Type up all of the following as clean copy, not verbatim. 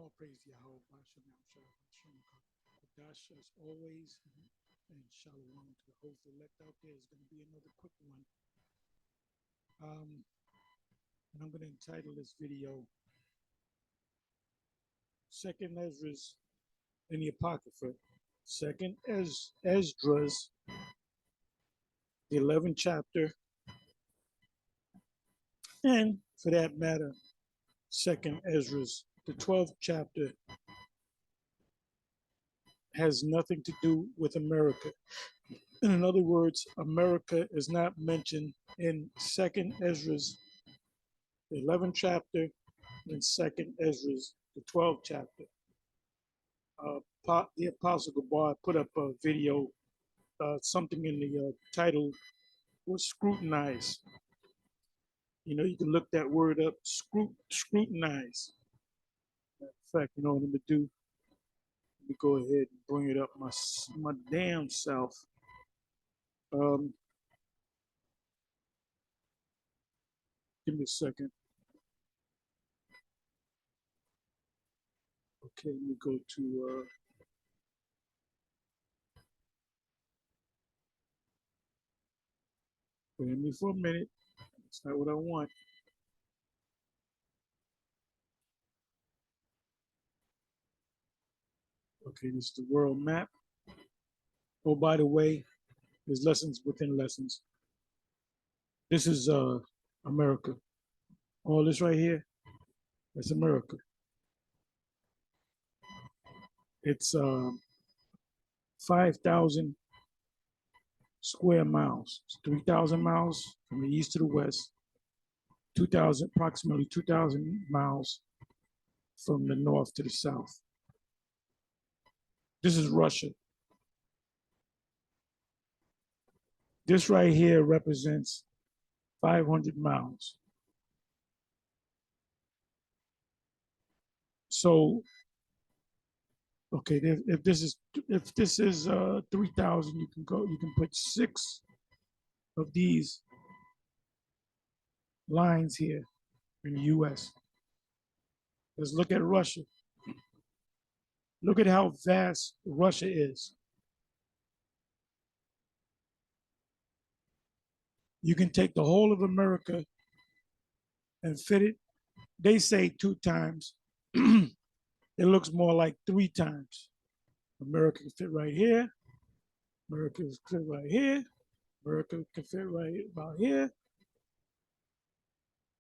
All praise Yahweh, Bashem, Shalom, Shalom, Kodash, as always, and Shalom to the host elect out there. Is going to be another quick one. And I'm going to entitle this video, Second Esdras in the Apocrypha, Second Esdras, the 11th chapter, and for that matter, Second Esdras, the 12th chapter, has nothing to do with America. In other words, America is not mentioned in Second Esdras, the 11th chapter, and Second Esdras, the 12th chapter. The Apostle Gabar put up a video, something in the title was Scrutinize. You know, you can look that word up, scrutinize. In fact, you know what I'm going to do? Let me go ahead and bring it up my damn self. Give me a second. Okay, let me go to wait me for a minute. That's not what I want. Okay, this is the world map. Oh, by the way, there's lessons within lessons. This is America. All this right here, that's America. It's 5,000 square miles. It's 3,000 miles from the east to the west. Approximately 2,000 miles from the north to the south. This is Russia. This right here represents 500 miles. So, okay, if this is 3,000, you can put 6 of these lines here in the U.S. Let's look at Russia. Look at how vast Russia is. You can take the whole of America and fit it. They say 2 times. It looks more like 3 times. America can fit right here. America can fit right here. America can fit right about here.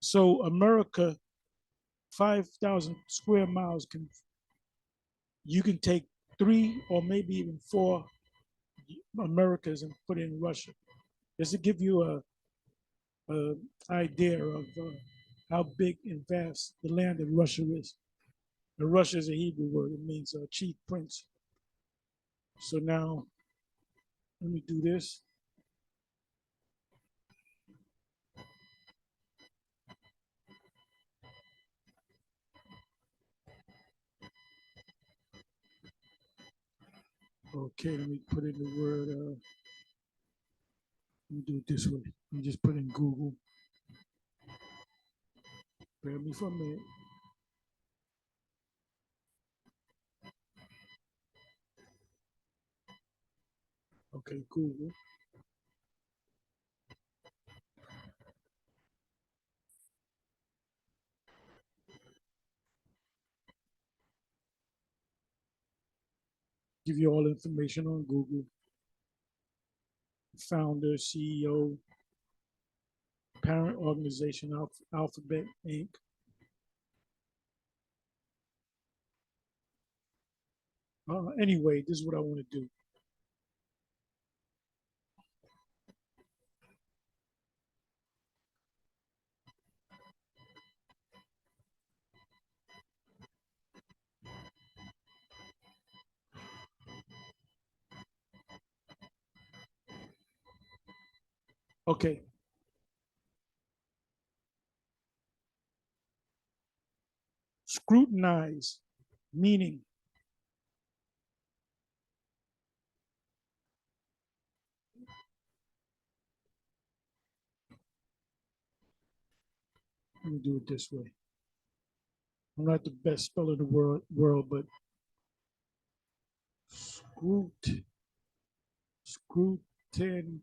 So America, 5,000 square miles, you can take 3 or maybe even 4 Americas and put it in Russia. Just to give you a idea of how big and vast the land of Russia is. And Russia is a Hebrew word. It means chief prince. So now, let me do this. Okay, let me put in the word. Let me do it this way. Let me just put in Google. Bear me for a minute. Okay, Google. Give you all the information on Google. Founder, CEO, parent organization, Alphabet Inc. Anyway, this is what I want to do. Okay. Scrutinize, meaning let me do it this way. I'm not the best speller in the world, but scrutin,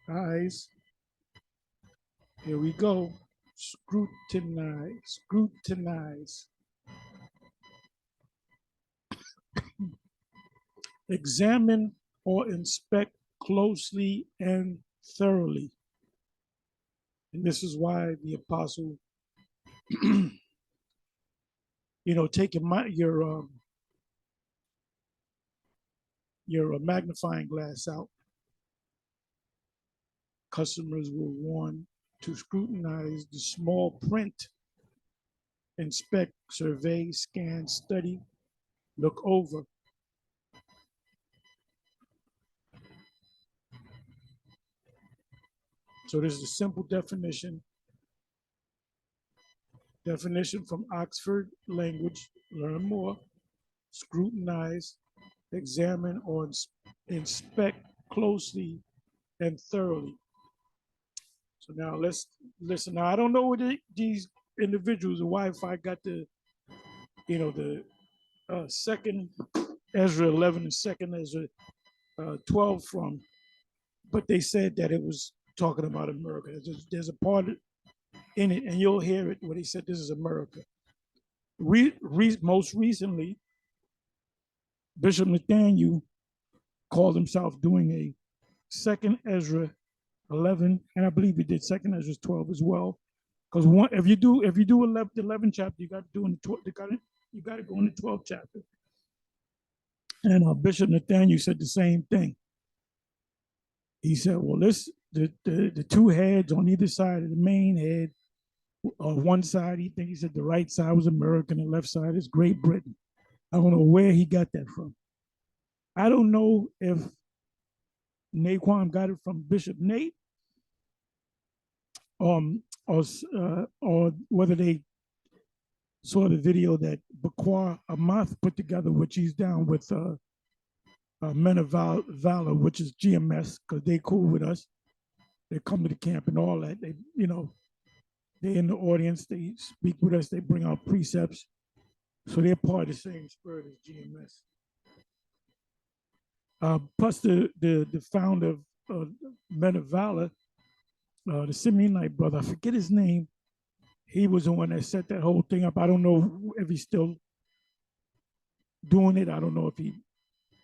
eyes. Here we go. Scrutinize. Examine or inspect closely and thoroughly. And this is why the apostle, take your magnifying glass out. Customers were warned to scrutinize the small print, inspect, survey, scan, study, look over. So this is a simple definition from Oxford Language. Learn more. Scrutinize, examine, or inspect closely and thoroughly. So now let's listen. Now I don't know what these individuals, the Wi-Fi got the second Ezra 11 and second Ezra 12 from, but they said that it was talking about America. There's a part in it, and you'll hear it where they said this is America. Most recently, Bishop Nathaniel called himself doing a second Ezra 11, and I believe he did second Ezra 12 as well. Because if you do 11 chapter, you got to do in the 12, you got to go in the 12th chapter. And Bishop Nathaniel said the same thing. He said, well, the two heads on either side of the main head, one side, he said the right side was America and the left side is Great Britain. I don't know where he got that from. I don't know if Naquan got it from Bishop Nate, or whether they saw the video that Bakwa Amath put together, which he's down with Men of Valor, which is GMS, because they cool with us. They come to the camp and all that. They're in the audience. They speak with us. They bring out precepts. So they're part of the same spirit as GMS. Plus the founder of Men of Valor, the Simeonite brother, I forget his name. He was the one that set that whole thing up. I don't know if he's still doing it. I don't know if he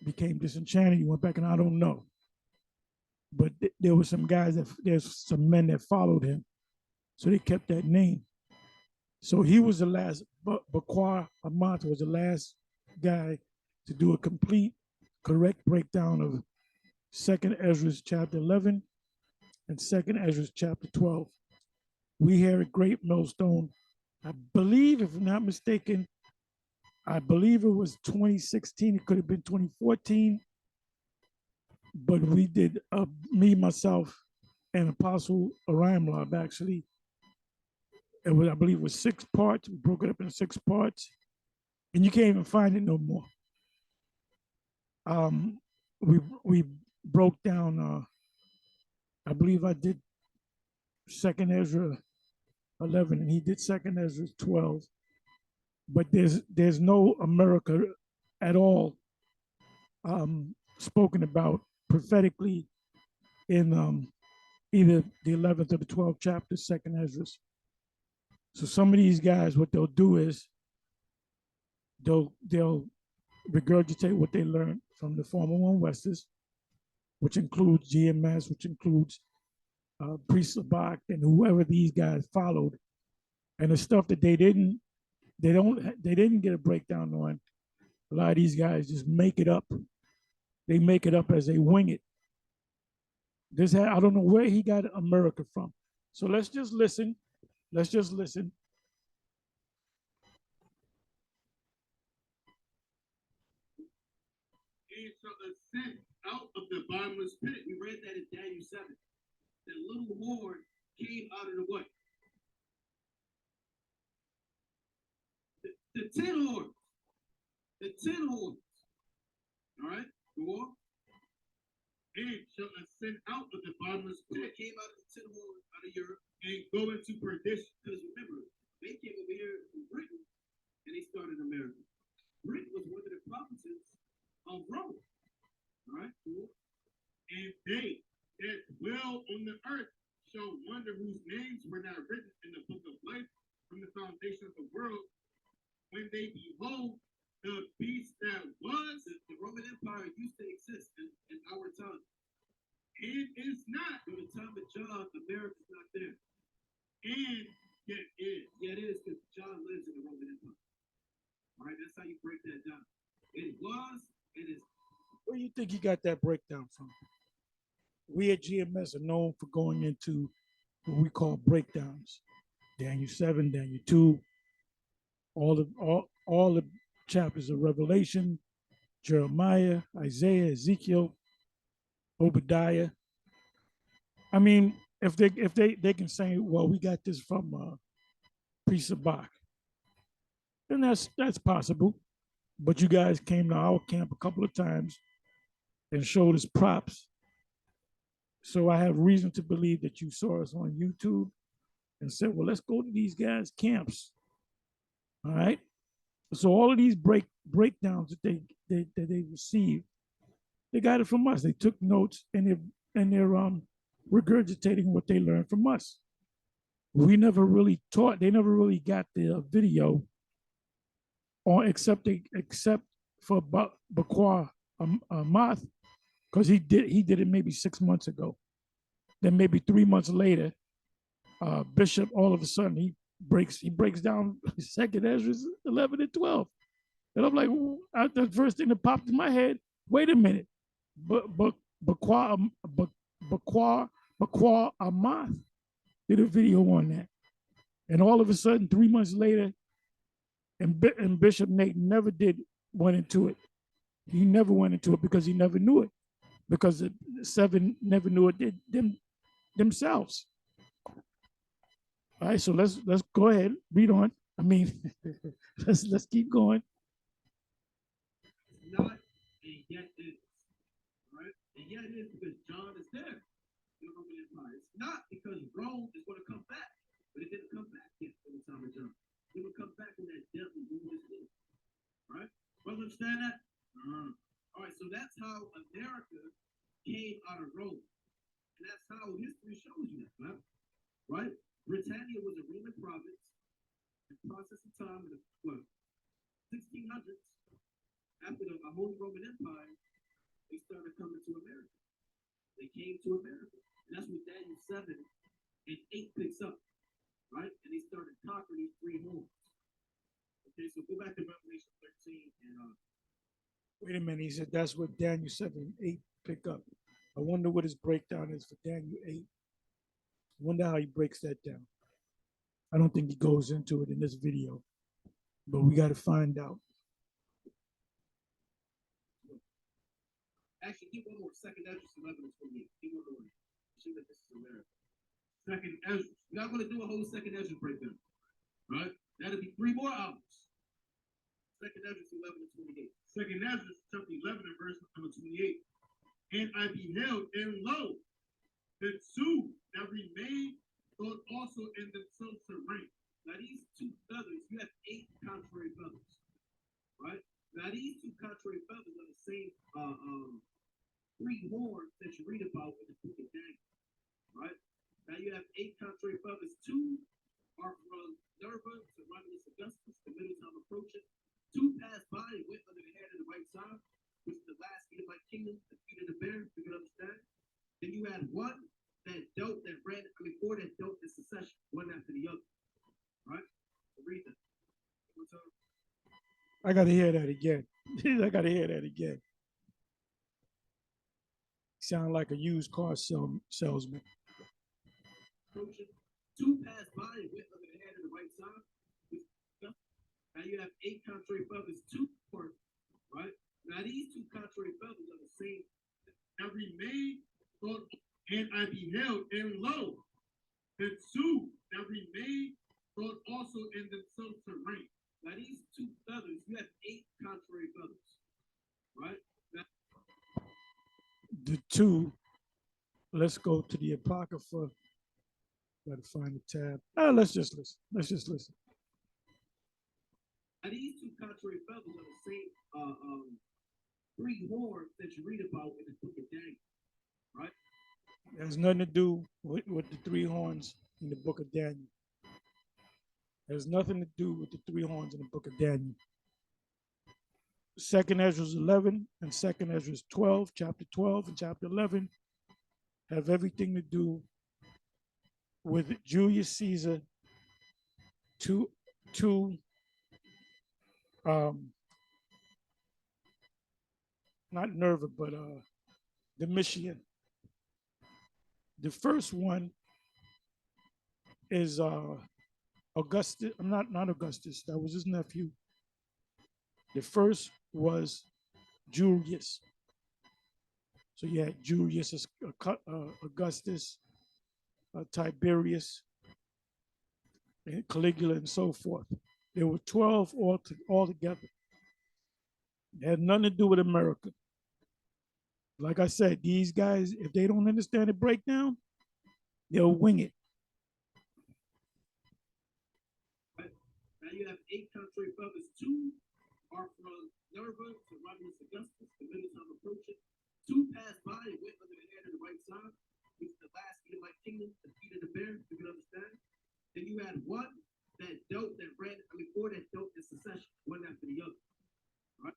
became disenchanted. He went back, and I don't know. But there were some guys there's some men that followed him. So they kept that name. So he was the last, Bakwa Amat was the last guy to do a complete, correct breakdown of 2nd Ezra chapter 11 and 2nd Ezra chapter 12. We here at Great Millstone, I believe, if I'm not mistaken, I believe it was 2016. It could have been 2014. But we did, me, myself, and Apostle Orion Lab, actually. I believe it was 6 parts. We broke it up into 6 parts. And you can't even find it no more. We broke down, I believe I did 2nd Ezra 11, and he did 2nd Ezra 12. But there's no America at all spoken about prophetically in either the 11th or the 12th chapter, 2nd Ezra. So some of these guys, what they'll do is they'll regurgitate what they learned from the former One Westers, which includes GMS, which includes Priest Labak, and whoever these guys followed, and the stuff that they didn't get a breakdown on. A lot of these guys just make it up. They make it up as they wing it. I don't know where he got America from. So let's just listen. Let's just listen. And shall ascend out of the bottomless pit. We read that in Daniel 7. The little horn came out of the what? The 10 horns. The 10 horns. All right? Go on. and shall ascend out of the bottomless pit. Came out of the tin hole out of Europe and go into perdition. Because remember, they came over here from Britain and they started America. Britain was one of the provinces of Rome. All right, cool. And they that dwell on the earth shall wonder whose names were not written in the book of life from the foundation of the world when they behold the beast that was. The Roman Empire used to exist in our time. It is not. By the time of John, America's not there. And yet is. Yeah, it is because John lives in the Roman Empire. All right, that's how you break that down. It was, it is. Where do you think you got that breakdown from? We at GMS are known for going into what we call breakdowns. Daniel 7, Daniel 2, all the chapters of Revelation, Jeremiah, Isaiah, Ezekiel, Obadiah. I mean, if they can say, well, we got this from Priest Sabak, then that's possible. But you guys came to our camp a couple of times and showed us props. So I have reason to believe that you saw us on YouTube and said, well, let's go to these guys' camps. All right. So all of these breakdowns that they received, they got it from us. They took notes and they're regurgitating what they learned from us. We never really taught. They never really got the video, or except for Bakwa Amath, because he did it maybe 6 months ago. Then maybe 3 months later, Bishop all of a sudden he breaks down Second Ezra 11 and 12, and I'm like, the first thing that popped in my head. Wait a minute, Bakwa Amath did a video on that, and all of a sudden 3 months later, and Bishop Nate never went into it. He never went into it because he never knew it, because the seven never knew it themselves. All right, so let's go ahead, read on. I mean, let's keep going. Not and yet is. Right? And yet it is because John is there. You know, it's not because Rome is going to come back, but it didn't come back yet in the time of John. It will come back when that deadly wound is healed. Right? Brother, understand that? All right, so that's how America came out of Rome. And that's how history shows you that, right? Britannia was a Roman province. In process of time in the 1600s, after the Holy Roman Empire, they started coming to America. They came to America. And that's what Daniel 7 and 8 picks up, right? And they started conquering these three homes. Okay, so go back to Revelation 13 and wait a minute. He said that's what Daniel 7 and 8 pick up. I wonder what his breakdown is for Daniel 8. I wonder how he breaks that down. I don't think he goes into it in this video, but we got to find out. actually give one more. Second Ezra 11 and 28. Give one more. See that this is America. Second Ezra. We're not going to do a whole Second Ezra breakdown. Right? That'll be 3 more hours. Second Ezra 11 and 28. Second Ezra chapter 11 and verse number 28. And I beheld, and lo, the two that remained thought also in themselves to reign. Now these 2 feathers, you have 8 contrary feathers, right? Now these 2 contrary feathers are the same 3 horns that you read about in the book of Daniel, right? Now you have 8 contrary feathers. 2 are from Nerva to Romulus Augustus, the middle time approaching. 2 passed by and went under the head of the right side, which is the last Edomite kingdom, the feet of the bear, you can understand. Then you had 1 that dealt, that ran, 4 that dealt in succession, one after the other. Right? So read that. I gotta hear that again. I gotta hear that again. Sound like a used car salesman. 2 passed by and went under the head of the right side. Now you have 8 contrary feathers, 2 horns, right? Now these 2 contrary feathers are the same. That remained, and I beheld, and lo, the 2 that remained thought also in themselves to reign. Now these 2 feathers, you have 8 contrary feathers, right? Now, the to, let's go to the Apocrypha. Gotta find the tab. Let's just listen. Let's just listen. And these two contrary feathers are the same three horns that you read about in the book of Daniel, right? It has nothing to do with the three horns in the book of Daniel. It has nothing to do with the three horns in the book of Daniel. Second Ezra 11 and Second Ezra 12, chapter 12 and chapter 11 have everything to do with Julius Caesar to not Nerva, but Domitian. The first one is Augustus. Not Augustus. That was his nephew. The first was Julius. So you had Julius, Augustus, Tiberius, and Caligula, and so forth. There were 12 altogether. It had nothing to do with America. Like I said, these guys, if they don't understand the breakdown, they'll wing it. Now you have 8 contrary feathers. 2 are from Nerva to Romulus Augustus, the middle time approaching. 2 passed by and went under the head of the right side, which is the last Edomite kingdom, the feet of the bear, you can understand. Then you had 1 that dealt, that ran, 4 that dealt in succession, one after the other. Right?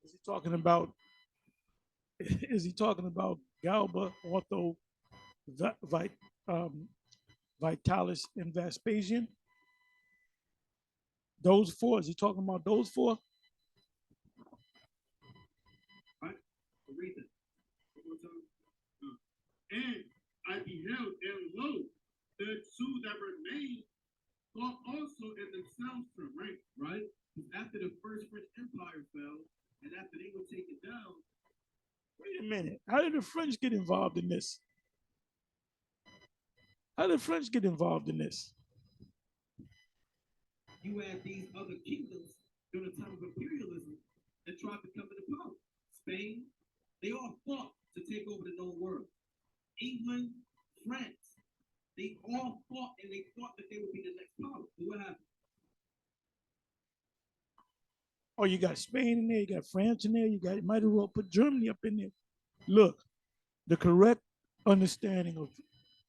Is he talking about? Is he talking about Galba, Otho, Vitalis, and Vespasian? Those 4. Is he talking about those 4? Right? Read that. And I beheld, and lo, the 2 that remained thought also in themselves to rank, right? After the first French Empire fell, and after they were taken down. Wait a minute. How did the French get involved in this? How did the French get involved in this? You had these other kingdoms during the time of imperialism that tried to come into power. Spain, they all fought to take over the known world. England, France, they all fought, and they thought that they would be the next power. So what happened? Oh, you got Spain in there, you got France in there, you might as well put Germany up in there. Look, the correct understanding of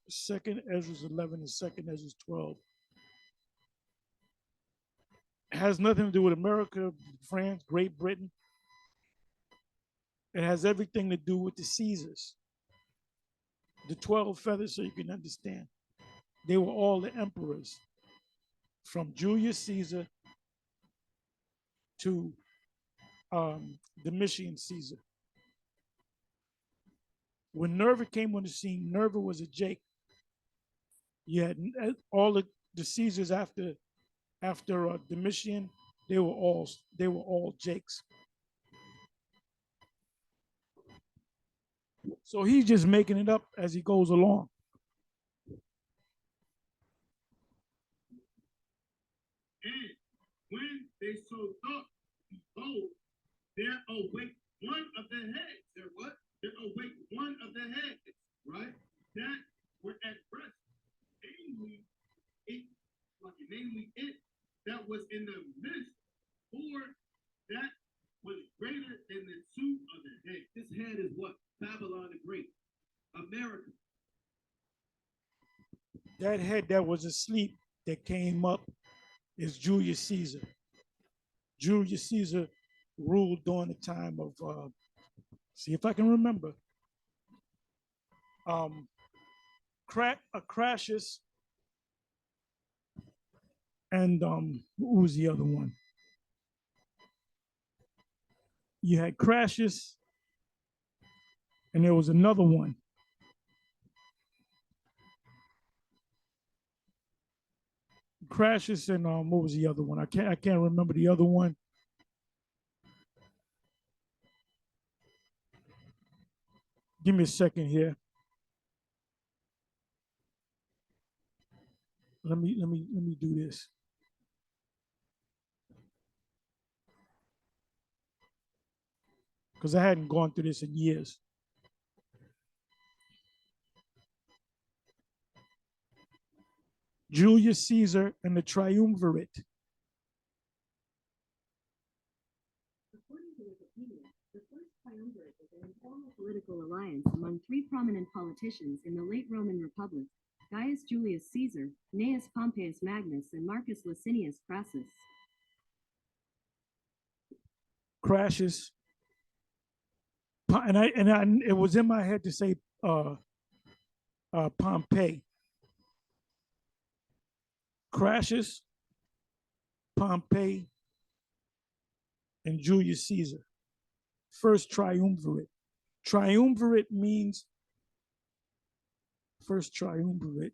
Second Ezra 11 and Second Ezra 12 has nothing to do with America, France, Great Britain. It has everything to do with the Caesars. The 12 feathers, so you can understand. They were all the emperors, from Julius Caesar to Domitian Caesar. When Nerva came on the scene, Nerva was a Jake. You had all the Caesars after Domitian. They were all Jakes. So he's just making it up as he goes along. And when they so thought, behold, there awake one of the heads. There what? There awake one of the heads, right? That were at rest. Namely it that was in the midst, or that was greater than the 2 of the head. This head is what? Babylon the Great. America. That head that was asleep that came up is Julius Caesar. Julius Caesar ruled during the time of, see if I can remember, Crassus, and who was the other one? You had Crassus, and there was another one. Crassus and what was the other one? I can't remember the other one. Give me a second here. Let me do this. Because I hadn't gone through this in years. Julius Caesar and the Triumvirate. According to Wikipedia, the First Triumvirate was an informal political alliance among three prominent politicians in the late Roman Republic: Gaius Julius Caesar, Gnaeus Pompeius Magnus, and Marcus Licinius Crassus. Crassus. It was in my head to say Pompey. Crassus, Pompey, and Julius Caesar. First triumvirate. Triumvirate means first triumvirate.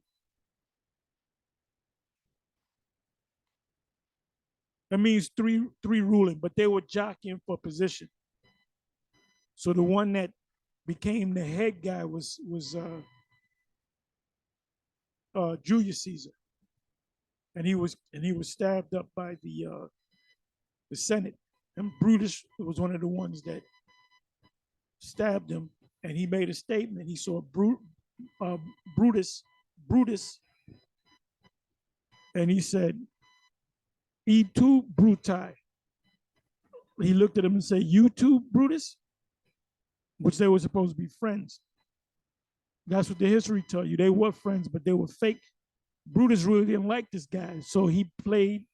That means three ruling, but they were jockeying for position. So the one that became the head guy was Julius Caesar, and he was stabbed up by the Senate. And Brutus was one of the ones that stabbed him, and he made a statement. He saw Brutus, and he said, "E tu, Bruti." He looked at him and said, "You too, Brutus," which they were supposed to be friends. That's what the history tells you. They were friends, but they were fake. Brutus really didn't like this guy, so he played.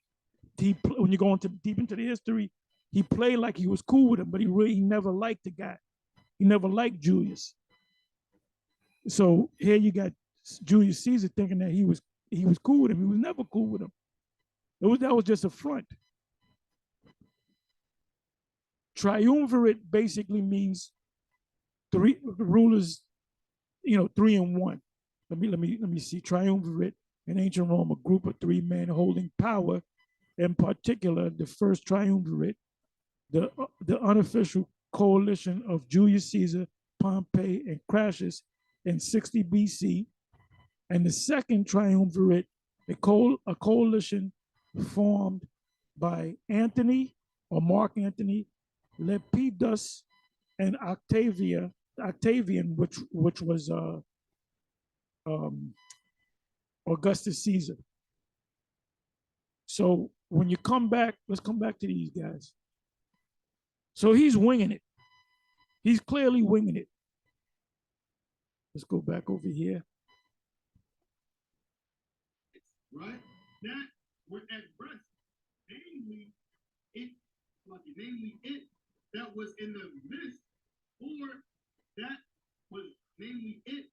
When you go into deep into the history, he played like he was cool with him, but he never liked the guy. He never liked Julius. So here you got Julius Caesar thinking that he was cool with him. He was never cool with him. That was just a front. Triumvirate basically means three rulers, 3 in 1. Let me see. Triumvirate in ancient Rome, a group of 3 men holding power. In particular, the first triumvirate, the unofficial coalition of Julius Caesar, Pompey, and Crassus in 60 BC, and the second triumvirate, a coalition formed by Antony or Mark Antony, Lepidus, and Octavian, which was Augustus Caesar. So when you come back, let's come back to these guys. So he's winging it. He's clearly winging it. Let's go back over here. Right? That were at rest. Namely it that was in the midst, or that was namely it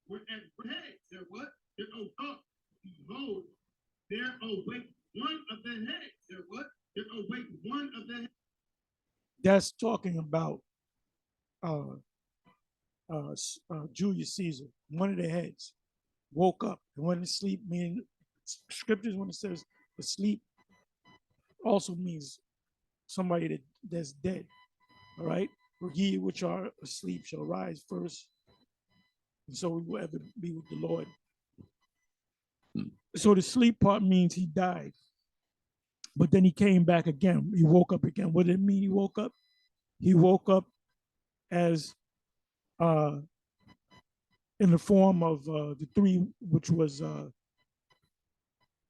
were at heads. They're what? They're up. Behold, they're awake one of the heads. They're what? They're awake one of the heads. That's talking about Julius Caesar, one of the heads, woke up and went to sleep. Meaning, scriptures when it says asleep also means somebody that's dead. All right, for ye which are asleep shall rise first, and so we will ever be with the Lord. So the sleep part means he died, but then he came back again. He woke up again. What did it mean? He woke up. He woke up as in the form of the 3, which was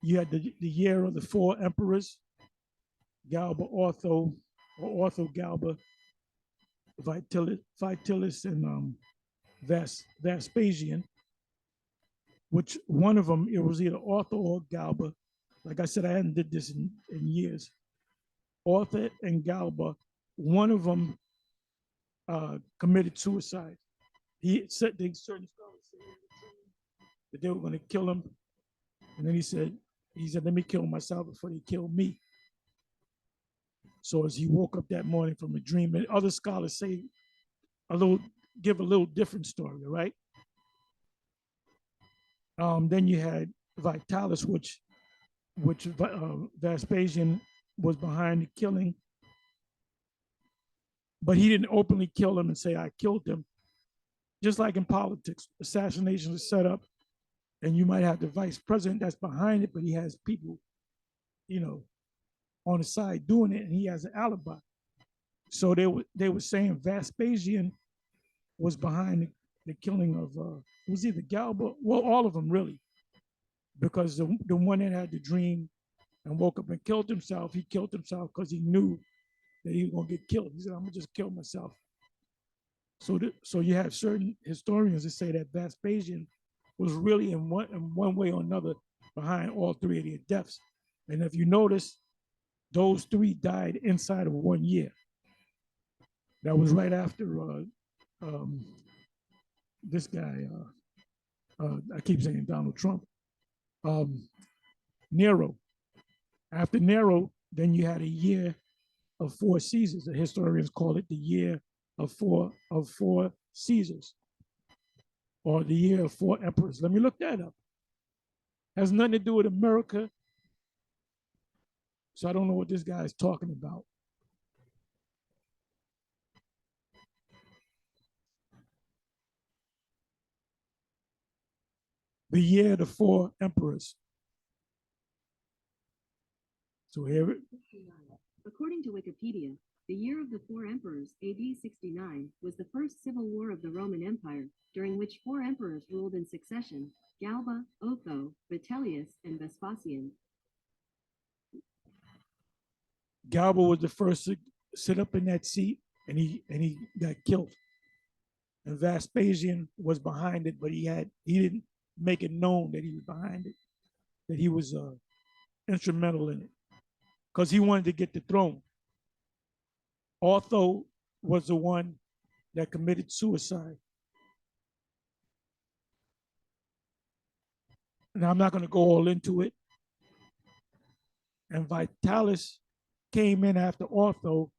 you had the year of the 4 emperors, Galba, Otho, or Otho Galba, Vitellius, and Vespasian, which one of them, it was either Otho or Galba. Like I said, I hadn't did this in years. Otho and Galba, one of them committed suicide. He said certain scholars said that they were going to kill him, and then he said, "Let me kill myself before they kill me." So as he woke up that morning from a dream, and other scholars say give a little different story, right? Then you had Vitalis, which Vespasian was behind the killing, but he didn't openly kill him and say, "I killed him." Just like in politics, assassination is set up, and you might have the vice president that's behind it, but he has people, on the side doing it, and he has an alibi. So they were saying Vespasian was behind the killing of it was either Galba, well, all of them really, because the one that had the dream and woke up and killed himself, he killed himself because he knew that he was going to get killed. He said, I'm going to just kill myself. So you have certain historians that say that Vespasian was really in one way or another behind all three of their deaths. And if you notice, those three died inside of 1 year. That was right after this guy, I keep saying Donald Trump, Nero. After Nero, then you had a year of 4 Caesars. The historians call it the year of four Caesars, or the year of 4 emperors. Let me look that up. Has nothing to do with America, so I don't know what this guy is talking about. The year of the 4 emperors. So here, According to Wikipedia, the year of the 4 emperors, AD 69, was the first civil war of the Roman Empire, during which 4 emperors ruled in succession: Galba, Otho, Vitellius, and Vespasian. Galba was the first to sit up in that seat, and he got killed. And Vespasian was behind it, but he didn't make it known that he was behind it, that he was instrumental in it, because he wanted to get the throne. Otho was the one that committed suicide. Now I'm not going to go all into it. And Vitalis came in after Otho,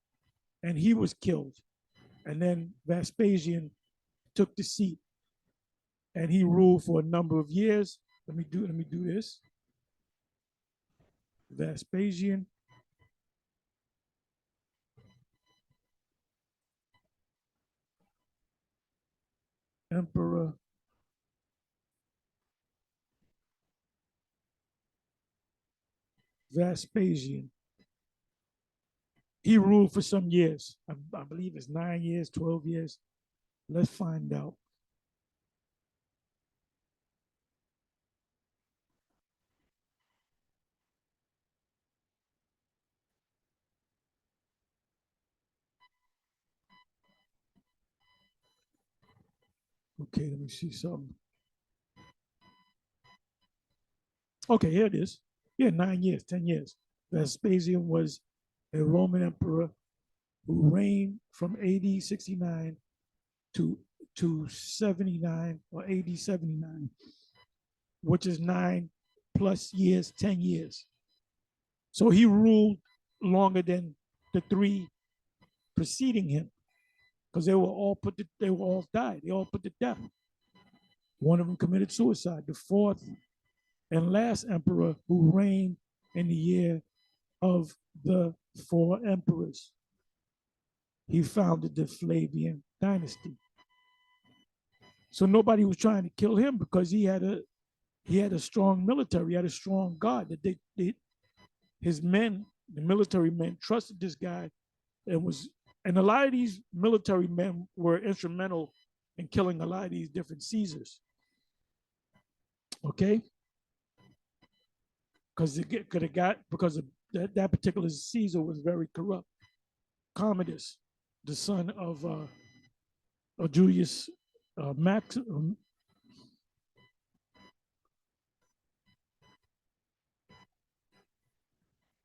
and he was killed. And then Vespasian took the seat, and he ruled for a number of years. Let me do this. Vespasian. Emperor Vespasian. He ruled for some years. I believe it's 9 years, 12 years. Let's find out. Okay, let me see something. Okay, here it is. Yeah, 9 years, 10 years. Vespasian was a Roman emperor who reigned from AD 69 to 79 or AD 79, which is 9 plus years, 10 years. So he ruled longer than the 3 preceding him, because they were all died. They all put to death. One of them committed suicide. The 4th and last emperor who reigned in the year of the 4 emperors, he founded the Flavian dynasty. So nobody was trying to kill him because he had a strong military, he had a strong guard. That his men, the military men, trusted this guy, and a lot of these military men were instrumental in killing a lot of these different Caesars. Okay, because that particular Caesar was very corrupt. Commodus, the son of Julius Max. Let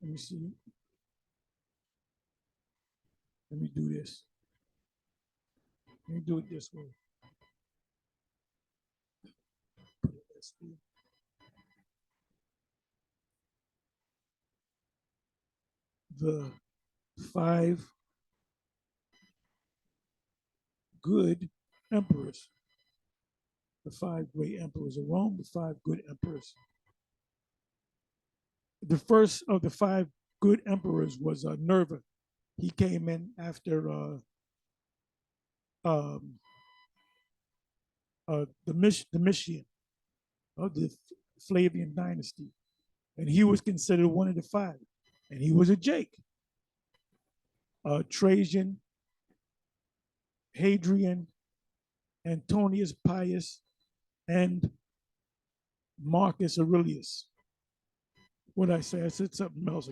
me see. Let me do this. Let me do it this way. The 5 good emperors, the 5 great emperors of Rome, the 5 good emperors. The first of the 5 good emperors was Nerva. He came in after Domitian of the Flavian dynasty, and he was considered one of the 5, and he was a Jake. Trajan, Hadrian, Antonius Pius, and Marcus Aurelius. What did I say? I said something else.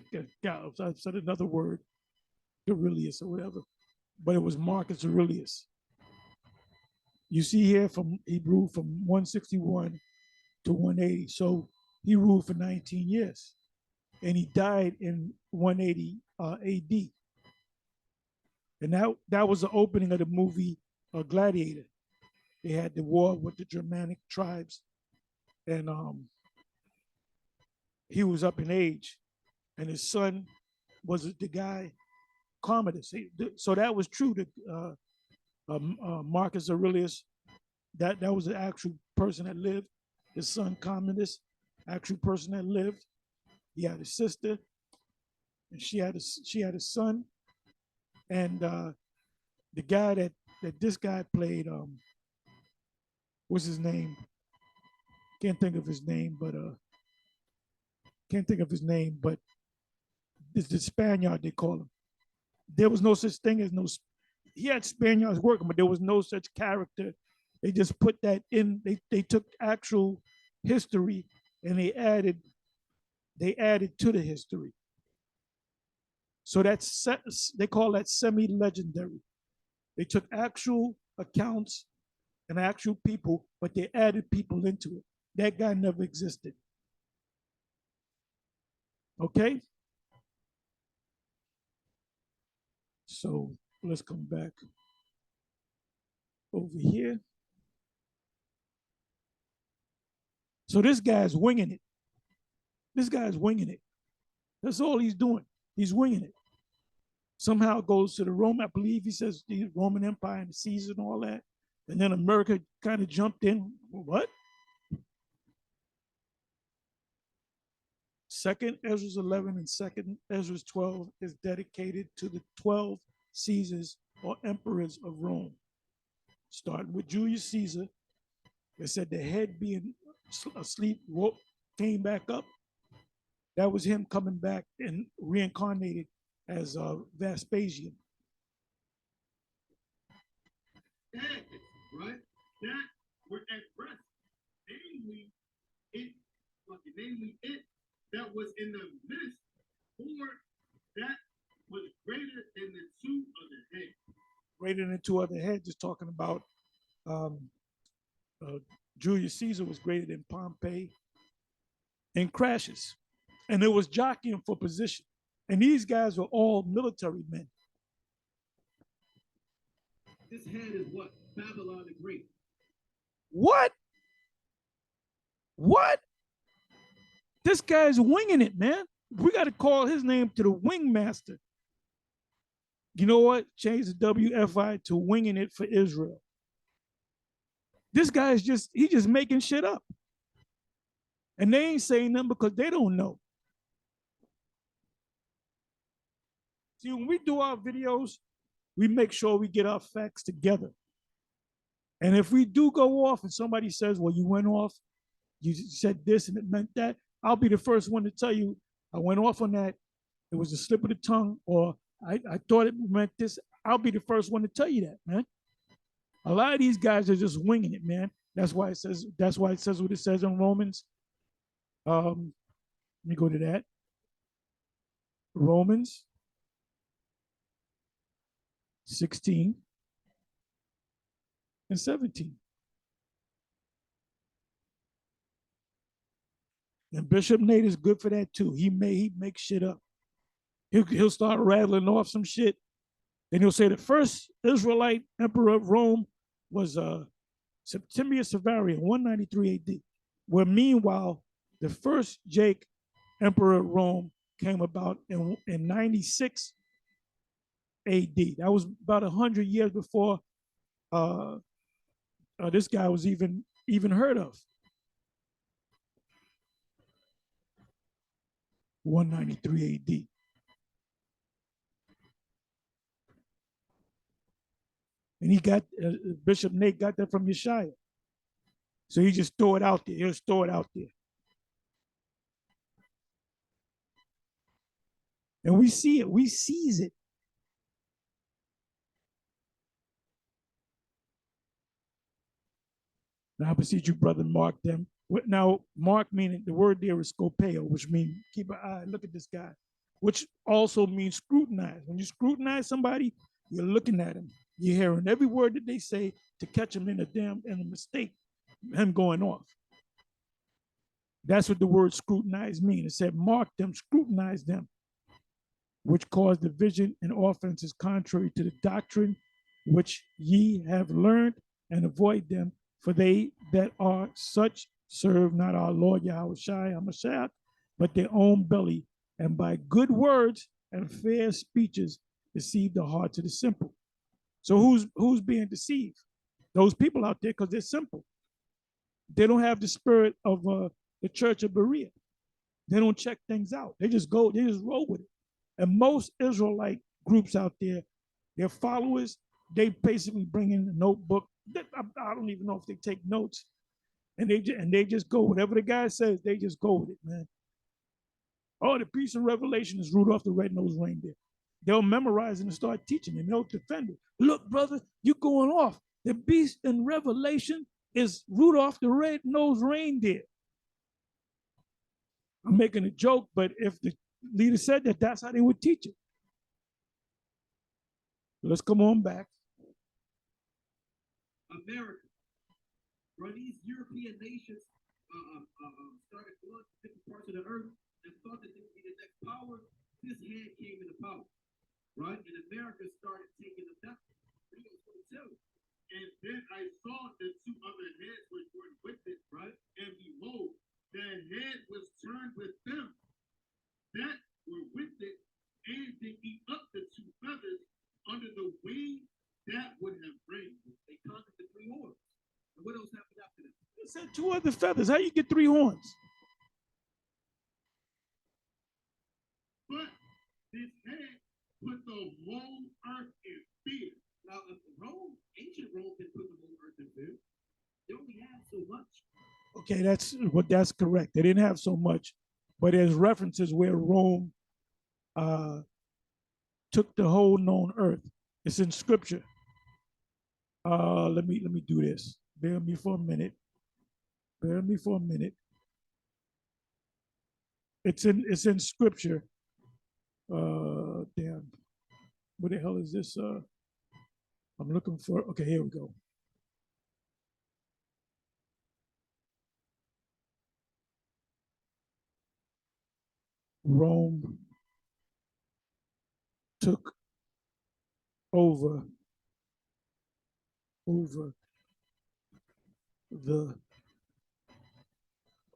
I said another word, Aurelius or whatever, but it was Marcus Aurelius. You see here he ruled from 161 to 180. So he ruled for 19 years. And he died in 180 AD. And that was the opening of the movie Gladiator. They had the war with the Germanic tribes. And he was up in age. And his son was the guy, Commodus. So that was true. Marcus Aurelius, that was the actual person that lived. His son Commodus, actual person that lived. He had a sister, and she had a son, and the guy that this guy played, what's his name? Can't think of his name, but it's the Spaniard they call him. There was no such thing as no. He had Spaniards working, but there was no such character. They just put that in. They took actual history and they added to the history. So they call that semi-legendary. They took actual accounts and actual people, but they added people into it. That guy never existed. Okay? So let's come back over here. So this guy's winging it. This guy's winging it. That's all he's doing. He's winging it. Somehow goes to the Roman, I believe he says the Roman Empire and the Caesar and all that. And then America kind of jumped in. What? Second Ezra 11 and Second Ezra 12 is dedicated to the 12 Caesars or emperors of Rome. Starting with Julius Caesar, they said the head being asleep came back up. That was him coming back and reincarnated as Vespasian. Right? That were at rest. Namely, it that was in the midst, or that was greater than the two other heads. Greater than two other heads is talking about Julius Caesar was greater than Pompey and Crassus. And it was jockeying for position. And these guys were all military men. This head is what? Babylon the Great. What? What? This guy's winging it, man. We got to call his name to the wing master. You know what? Change the WFI to winging it for Israel. This guy's just making shit up. And they ain't saying nothing because they don't know. See, when we do our videos, we make sure we get our facts together. And if we do go off and somebody says, well, you went off, you said this and it meant that, I'll be the first one to tell you I went off on that. It was a slip of the tongue, or I thought it meant this. I'll be the first one to tell you that, man. A lot of these guys are just winging it, man. That's why it says what it says in Romans. Let me go to that. Romans 16 and 17. And Bishop Nate is good for that too. He makes shit up. He'll start rattling off some shit. Then he'll say the first Israelite emperor of Rome was Septimius Severus, 193 AD. Where meanwhile, the first Jake, emperor of Rome, came about in 96 AD. That was about 100 years before this guy was even heard of. 193 AD. And he got, Bishop Nate got that from Yeshaya. So he just throw it out there. He'll throw it out there. And we see it. We seize it. Now I beseech you, brother, mark them Now, mark meaning the word there is scopeo, which means keep an eye, look at this guy, which also means scrutinize. When you scrutinize somebody, you're looking at him. You're hearing every word that they say to catch him in a mistake, him going off. That's what the word scrutinize means. It said, mark them, scrutinize them, which cause division and offenses contrary to the doctrine which ye have learned, and avoid them. For they that are such serve not our Lord Yahweh Shai HaMashiach, but their own belly, and by good words and fair speeches deceive the hearts of the simple. So who's being deceived? Those people out there, because they're simple. They don't have the spirit of the Church of Berea. They don't check things out. They just roll with it. And most Israelite groups out there, their followers, they basically bring in a notebook. I don't even know if they take notes, and they just go whatever the guy says. They just go with it, man. Oh, the piece of revelation is Rudolph the Red-Nosed Reindeer. They'll memorize it and start teaching, and they'll defend it. Look, brother, you're going off. The beast in Revelation is Rudolph the Red-Nosed Reindeer. I'm making a joke, but if the leader said that, that's how they would teach it. Let's come on back. America, where these European nations started going to different parts of the earth and thought that they would be the next power, this hand came into power, right? And America started taking the back. And then I saw the two other heads which were with it, right? And behold, the head was turned with them that were with it, and they eat up the two feathers under the wing that would have reigned. They conquered the three horns. And what else happened after that? It said two other feathers. How you get three horns? But this head put the whole earth in fear. Now, if Rome, ancient Rome, can put the whole earth in fear, they only had so much. Okay, that's correct. They didn't have so much, but there's references where Rome took the whole known earth. It's in Scripture. Let me do this. Bear me for a minute. Bear me for a minute. It's in Scripture. Damn. What the hell is this? I'm looking for. Okay, here we go. Rome took over the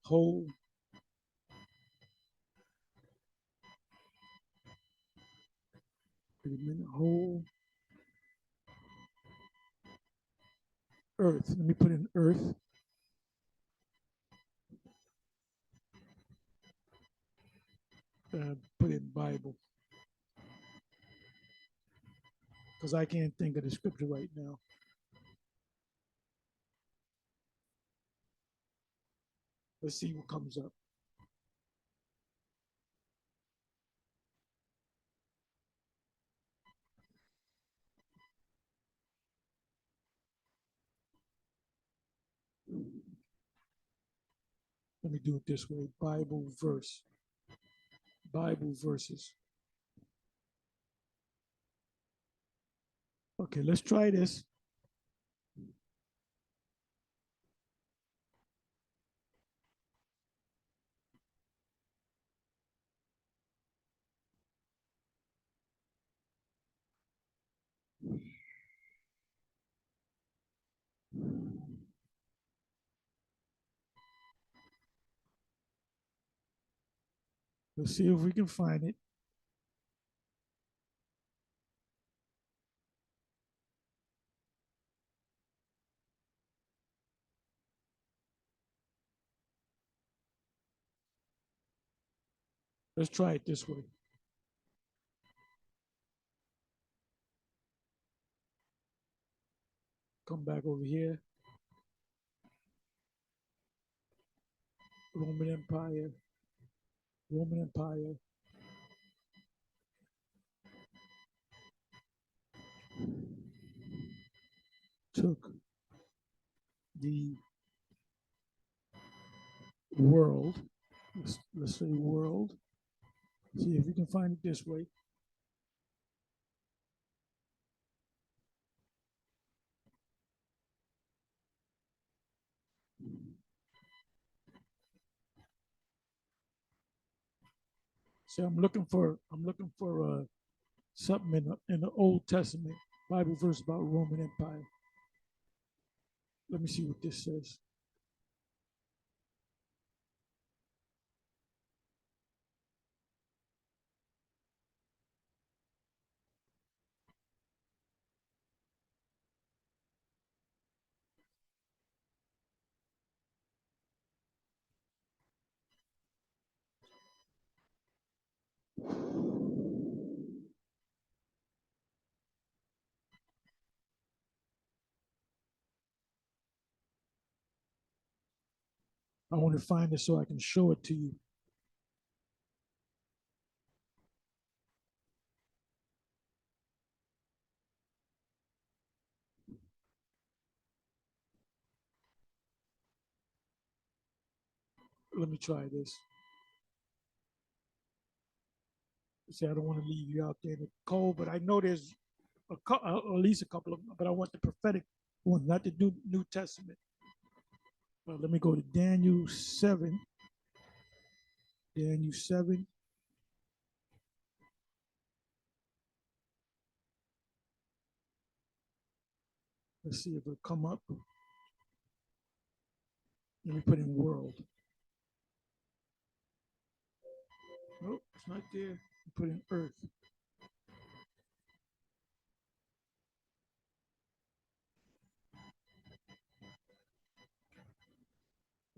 whole earth. Let me put in earth. Put in Bible. Because I can't think of the scripture right now. Let's see what comes up. Let me do it this way. Bible verse. Bible verses. Okay, let's try this. Let's see if we can find it. Let's try it this way. Come back over here. Roman Empire. Roman Empire. Took the world. Let's say world. See if we can find it this way. So I'm looking for something in the Old Testament Bible verse about Roman Empire. Let me see what this says. I want to find it so I can show it to you. Let me try this. See, I don't want to leave you out there in the cold, but I know there's at least a couple of them, but I want the prophetic one, not the New Testament. Let me go to Daniel 7. Daniel 7. Let's see if it'll come up. Let me put in world. Nope, it's not there. Put in earth.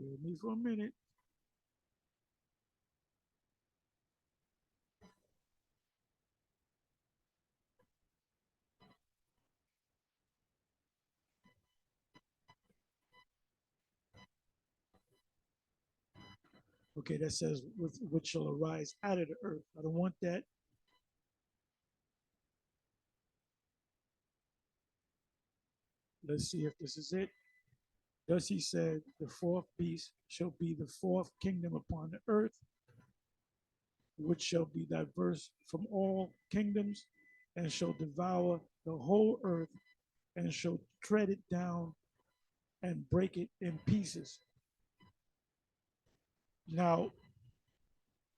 Give me for a minute. Okay, that says which shall arise out of the earth. I don't want that. Let's see if this is it. Thus he said, the fourth beast shall be the fourth kingdom upon the earth, which shall be diverse from all kingdoms, and shall devour the whole earth, and shall tread it down and break it in pieces. Now,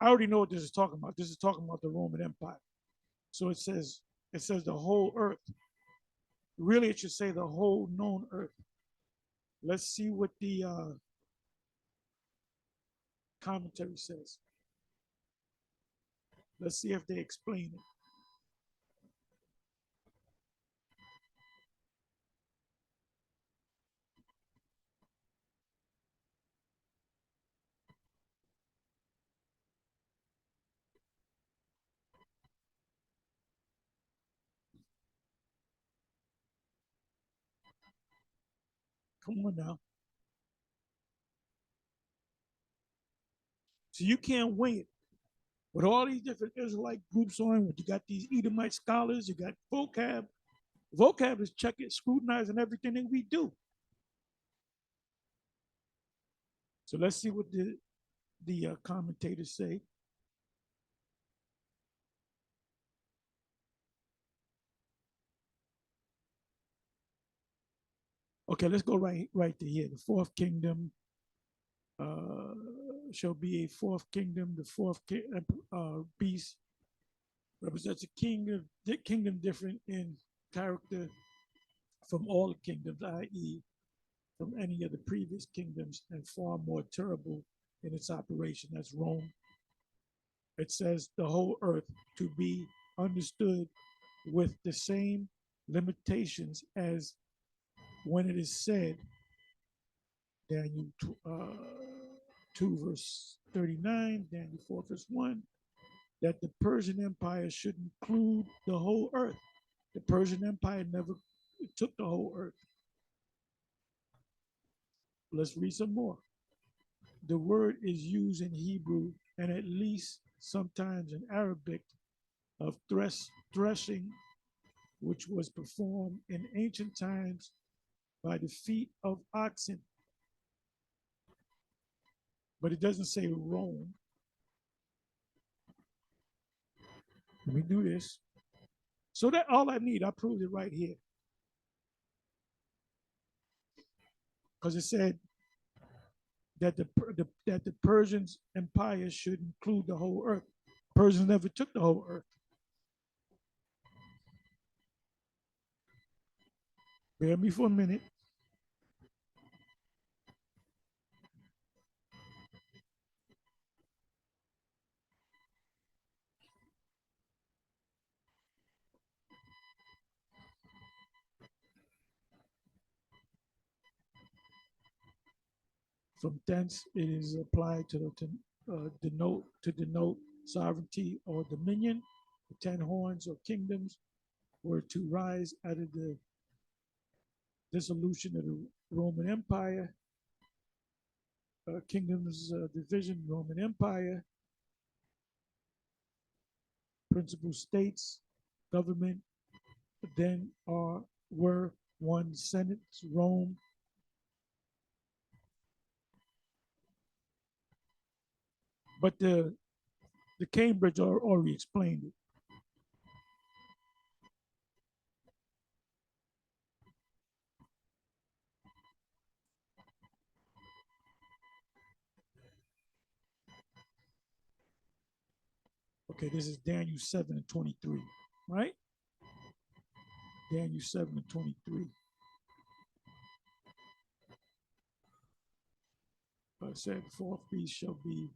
I already know what this is talking about. This is talking about the Roman Empire. So it says the whole earth. Really, it should say the whole known earth. Let's see what the commentary says. Let's see if they explain it. Come on now. So you can't wing it. With all these different Israelite groups on, you got these Edomite scholars, you got vocab. Vocab is checking, scrutinizing everything that we do. So let's see what the commentators say. Okay, let's go right to here. The fourth kingdom uh, shall be a fourth kingdom. The fourth beast represents a kingdom different in character from all the kingdoms, i.e., from any of the previous kingdoms, and far more terrible in its operation. That's Rome. It says the whole earth to be understood with the same limitations as when it is said, Daniel 2, verse 39, Daniel 4, verse 1, that the Persian Empire should include the whole earth. The Persian Empire never took the whole earth. Let's read some more. The word is used in Hebrew and at least sometimes in Arabic of threshing, which was performed in ancient times by the feet of oxen. but it doesn't say Rome. Let me do this. So that all I need, I proved it right here. Because it said that that the Persians empire should include the whole earth. Persians never took the whole earth. Bear with me for a minute. From thence, it is applied to denote sovereignty or dominion. The 10 horns or kingdoms were to rise out of the dissolution of the Roman Empire. Kingdoms division, Roman Empire, principal states, government, then were one Senate, Rome. But the Cambridge already explained it. Okay, this is Daniel 7 and 23, right? Daniel 7 and 23. Said, fourth beast shall be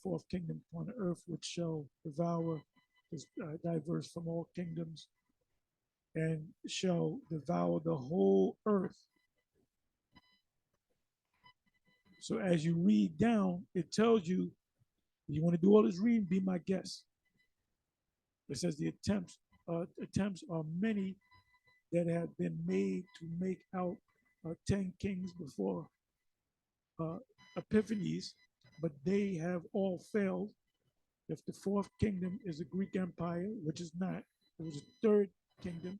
fourth kingdom upon the earth, which shall devour, is diverse from all kingdoms, and shall devour the whole earth. So as you read down, it tells you, if you want to do all this reading, be my guest. It says the attempts are many that have been made to make out 10 kings before Epiphanes, but they have all failed. If the fourth kingdom is the Greek Empire, which is not, it was a third kingdom,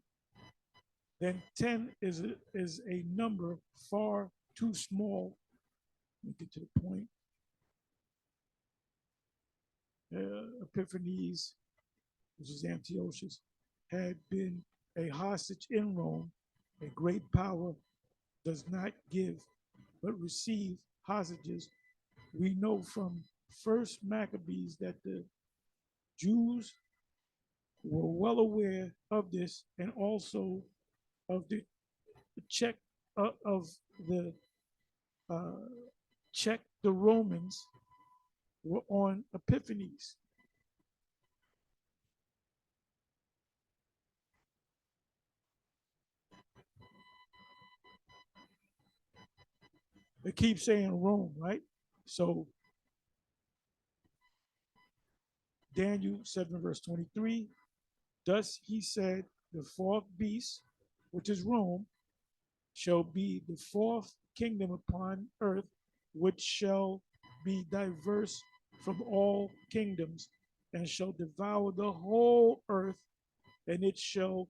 then 10 is a number far too small. Let me get to the point. Epiphanes, which is Antiochus, had been a hostage in Rome. A great power does not give, but receive hostages. We know from First Maccabees that the Jews were well aware of this, and also of the check of the check the Romans were on Epiphanes. They keep saying Rome, right? So Daniel 7 verse 23, thus he said, the fourth beast, which is Rome, shall be the fourth kingdom upon earth, which shall be diverse from all kingdoms, and shall devour the whole earth, and it shall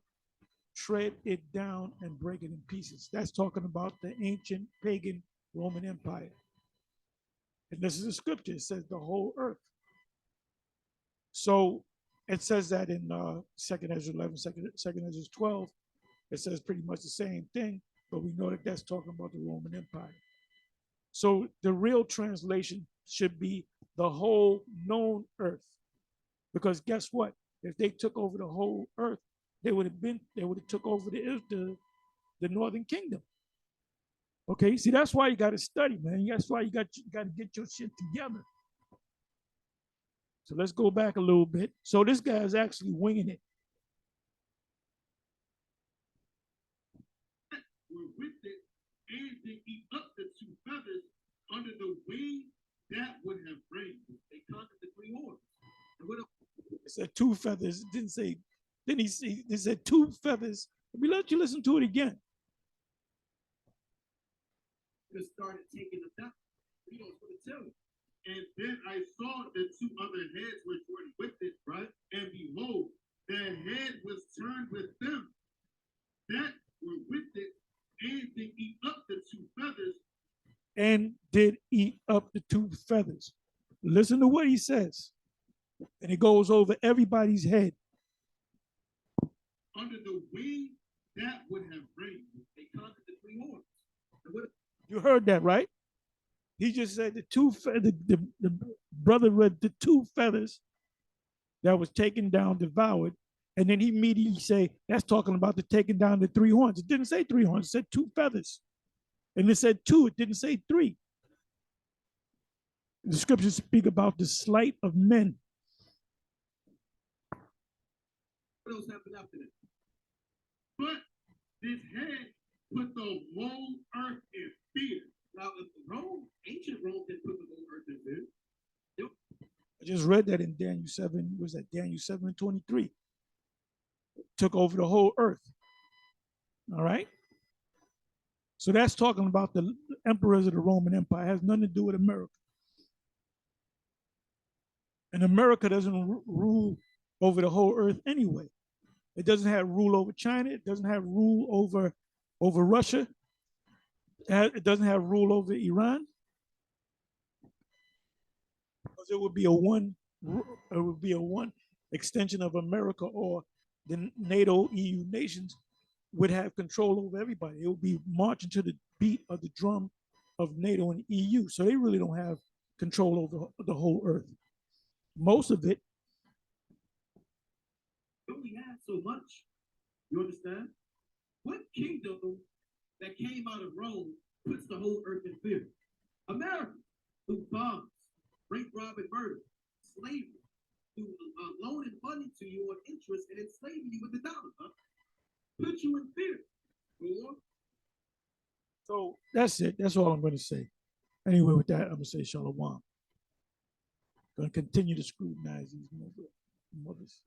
tread it down and break it in pieces. That's talking about the ancient pagan Roman Empire. And this is a scripture. It says the whole earth. So it says that in 2nd Ezra 11, 2nd Ezra 12, it says pretty much the same thing, but we know that that's talking about the Roman Empire. So the real translation should be the whole known earth. Because guess what? If they took over the whole earth, they would have took over the northern kingdom. Okay, see, that's why you got to study, man. That's why you got to get your shit together. So let's go back a little bit. So this guy is actually winging it. Were with it, and they eat up the two feathers under the wing that would have reigned. They conquered the three horns. It said two feathers. It didn't say. Then he said two feathers. We let you listen to it again. Just started taking them down. You know, it's going to tell you. And then I saw the two other heads which were with it, right? And behold, the head was turned with them that were with it, and they eat up the two feathers. And did eat up the two feathers. Listen to what he says. And it goes over everybody's head. Under the wing that would have reigned, they counted the three horns. You heard that, right? He just said the brother read the two feathers that was taken down, devoured, and then he immediately say, that's talking about the taking down the three horns. It didn't say three horns, it said two feathers. And it said two, it didn't say three. The scriptures speak about the sleight of men. What else happened after that? But this head put the whole earth in fear. Now, if Rome, ancient Rome, didn't put the whole earth in fear. I just read that in Daniel 7, was that Daniel 7:23? Took over the whole earth. All right? So that's talking about the emperors of the Roman Empire. It has nothing to do with America. And America doesn't rule over the whole earth anyway. It doesn't have rule over China. It doesn't have rule over Russia. It doesn't have rule over Iran. Because it would be a one extension of America, or the NATO EU nations would have control over everybody. It would be marching to the beat of the drum of NATO and EU. So they really don't have control over the whole earth. Most of it. You only had so much. You understand? What kingdom that came out of Rome puts the whole earth in fear? America, through bombs, rape, rob, and murder, slavery, through loaning money to you on interest and enslaving you with the dollar, huh? Put you in fear. Go on. So that's it. That's all I'm going to say. Anyway, with that, I'm going to say shalom. Going to continue to scrutinize these mothers.